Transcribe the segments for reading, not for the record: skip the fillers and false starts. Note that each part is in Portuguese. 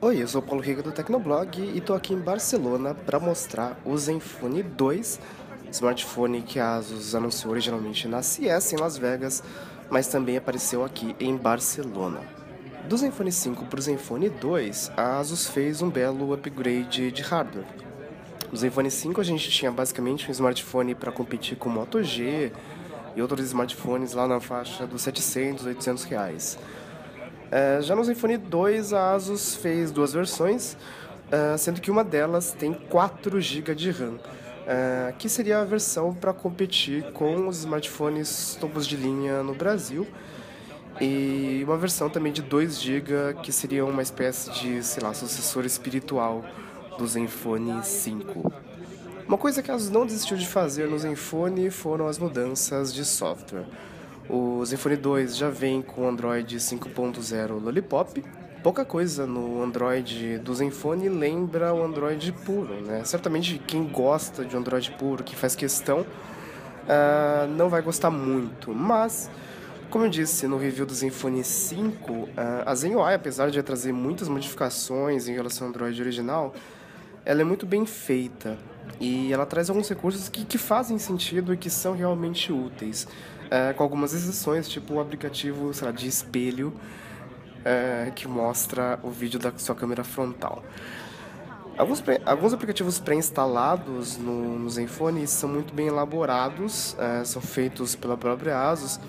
Oi, eu sou o Paulo Riga do Tecnoblog e estou aqui em Barcelona para mostrar o Zenfone 2, smartphone que a Asus anunciou originalmente na CES em Las Vegas, mas também apareceu aqui em Barcelona. Do Zenfone 5 para o Zenfone 2, a Asus fez um belo upgrade de hardware. No Zenfone 5 a gente tinha basicamente um smartphone para competir com o Moto G e outros smartphones lá na faixa dos 700, 800 reais. Já no Zenfone 2, a Asus fez duas versões, sendo que uma delas tem 4 GB de RAM, que seria a versão para competir com os smartphones topos de linha no Brasil, e uma versão também de 2 GB, que seria uma espécie de, sei lá, sucessor espiritual do Zenfone 5. Uma coisa que a Asus não desistiu de fazer no Zenfone foram as mudanças de software. O Zenfone 2 já vem com o Android 5.0 Lollipop. Pouca coisa no Android do Zenfone lembra o Android puro, né? Certamente quem gosta de Android puro, que faz questão, não vai gostar muito. Mas, como eu disse no review do Zenfone 5, a Zen UI, apesar de trazer muitas modificações em relação ao Android original, ela é muito bem feita e ela traz alguns recursos que fazem sentido e que são realmente úteis, com algumas exceções, tipo o aplicativo, sei lá, de espelho, que mostra o vídeo da sua câmera frontal. Alguns aplicativos pré-instalados no Zenfone são muito bem elaborados, são feitos pela própria Asus,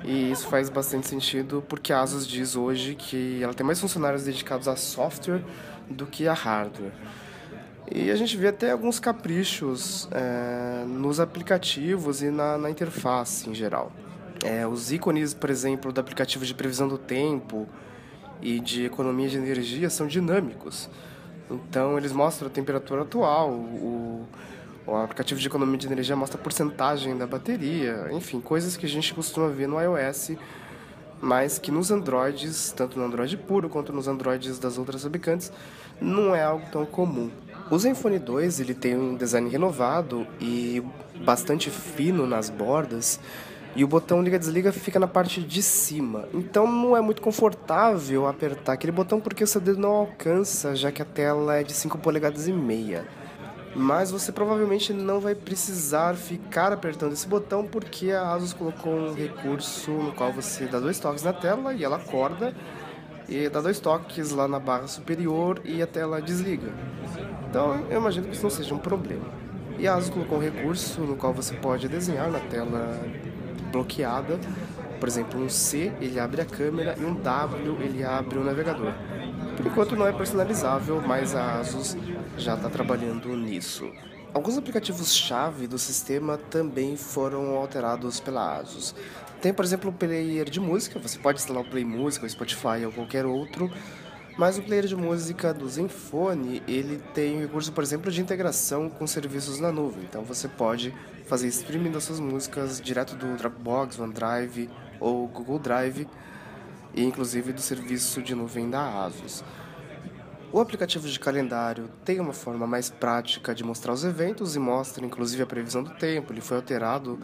e isso faz bastante sentido porque a Asus diz hoje que ela tem mais funcionários dedicados a software do que a hardware. E a gente vê até alguns caprichos nos aplicativos e na interface em geral. Os ícones, por exemplo, do aplicativo de previsão do tempo e de economia de energia são dinâmicos. Então, eles mostram a temperatura atual, o aplicativo de economia de energia mostra a porcentagem da bateria, enfim, coisas que a gente costuma ver no iOS, mas que nos Androids, tanto no Android puro quanto nos Androids das outras fabricantes, não é algo tão comum. O Zenfone 2 ele tem um design renovado e bastante fino nas bordas, e o botão liga-desliga fica na parte de cima. Então não é muito confortável apertar aquele botão porque o seu dedo não alcança, já que a tela é de 5 polegadas e meia. Mas você provavelmente não vai precisar ficar apertando esse botão porque a Asus colocou um recurso no qual você dá 2 toques na tela e ela acorda, e dá 2 toques lá na barra superior e a tela desliga. Então eu imagino que isso não seja um problema. E a Asus colocou um recurso no qual você pode desenhar na tela bloqueada. Por exemplo, um C ele abre a câmera e um W ele abre o navegador. Por enquanto não é personalizável, mas a Asus já está trabalhando nisso. Alguns aplicativos-chave do sistema também foram alterados pela Asus. Tem, por exemplo, o player de música, você pode instalar o Play Música, o Spotify ou qualquer outro, mas o player de música do Zenfone, ele tem o recurso, por exemplo, de integração com serviços na nuvem. Então você pode fazer streaming das suas músicas direto do Dropbox, OneDrive ou Google Drive, e inclusive do serviço de nuvem da Asus. O aplicativo de calendário tem uma forma mais prática de mostrar os eventos e mostra inclusive a previsão do tempo. Ele foi alterado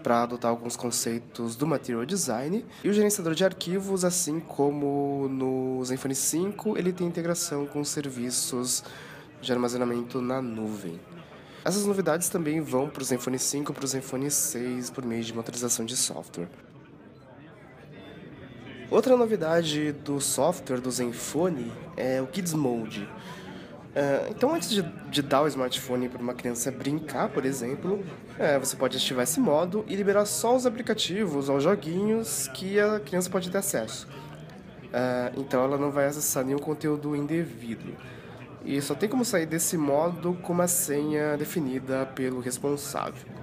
para adotar alguns conceitos do Material Design. E o gerenciador de arquivos, assim como no Zenfone 5, ele tem integração com serviços de armazenamento na nuvem. Essas novidades também vão para o Zenfone 5 e para o Zenfone 6 por meio de uma atualização de software. Outra novidade do software do Zenfone é o Kids Mode. Então, antes de dar o smartphone para uma criança brincar, por exemplo, você pode ativar esse modo e liberar só os aplicativos ou joguinhos que a criança pode ter acesso. Então, ela não vai acessar nenhum conteúdo indevido. E só tem como sair desse modo com uma senha definida pelo responsável.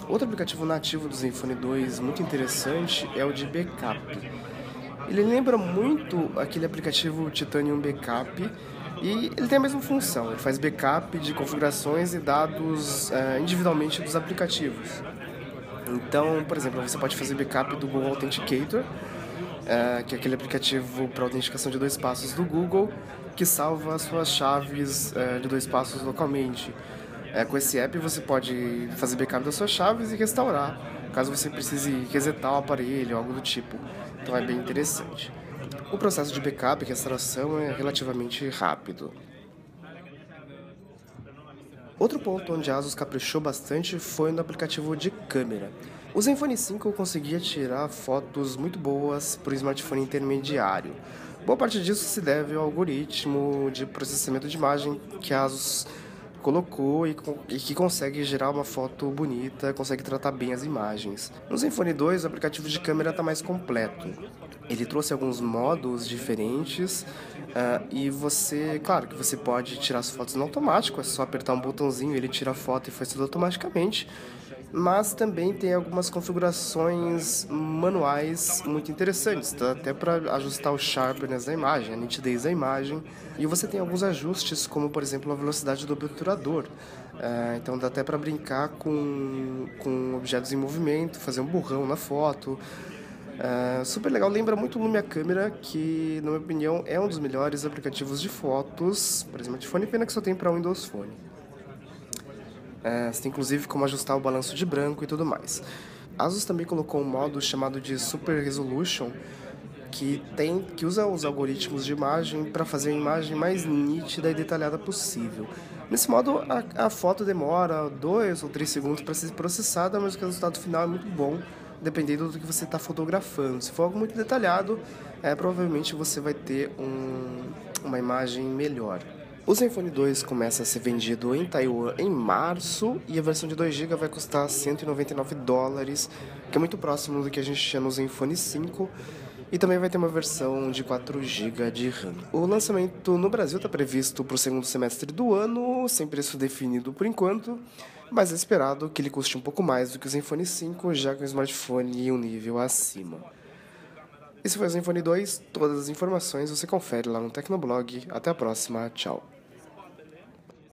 Outro aplicativo nativo do Zenfone 2 muito interessante é o de backup. Ele lembra muito aquele aplicativo Titanium Backup e ele tem a mesma função. Ele faz backup de configurações e dados individualmente dos aplicativos. Então, por exemplo, você pode fazer backup do Google Authenticator, que é aquele aplicativo para autenticação de 2 passos do Google, que salva as suas chaves de 2 passos localmente. Com esse app você pode fazer backup das suas chaves e restaurar caso você precise resetar o aparelho, algo do tipo. Então é bem interessante. O processo de backup e restauração é relativamente rápido. Outro ponto onde a ASUS caprichou bastante foi no aplicativo de câmera. O Zenfone 5 conseguia tirar fotos muito boas para o smartphone intermediário. Boa parte disso se deve ao algoritmo de processamento de imagem que a ASUS colocou e que consegue gerar uma foto bonita, consegue tratar bem as imagens. No Zenfone 2, o aplicativo de câmera está mais completo. Ele trouxe alguns modos diferentes e claro que você pode tirar as fotos no automático, é só apertar um botãozinho, ele tira a foto e faz tudo automaticamente. Mas também tem algumas configurações manuais muito interessantes, tá? Até para ajustar o sharpness da imagem, a nitidez da imagem. E você tem alguns ajustes, como por exemplo a velocidade do obturador. Então dá até para brincar com objetos em movimento, fazer um burrão na foto. Super legal, lembra muito o Lumia Câmera, que na minha opinião é um dos melhores aplicativos de fotos para smartphone, pena que só tem para Windows Phone. Você tem inclusive como ajustar o balanço de branco e tudo mais. A Asus também colocou um modo chamado de Super Resolution, que usa os algoritmos de imagem para fazer a imagem mais nítida e detalhada possível. Nesse modo, a foto demora 2 ou 3 segundos para ser processada, mas o resultado final é muito bom, dependendo do que você está fotografando. Se for algo muito detalhado, provavelmente você vai ter uma imagem melhor. O Zenfone 2 começa a ser vendido em Taiwan em março e a versão de 2GB vai custar $199, que é muito próximo do que a gente tinha no Zenfone 5. E também vai ter uma versão de 4GB de RAM. O lançamento no Brasil está previsto para o segundo semestre do ano, sem preço definido por enquanto, mas é esperado que ele custe um pouco mais do que o Zenfone 5, já que o smartphone é um nível acima. Esse foi o Zenfone 2, todas as informações você confere lá no Tecnoblog. Até a próxima, tchau!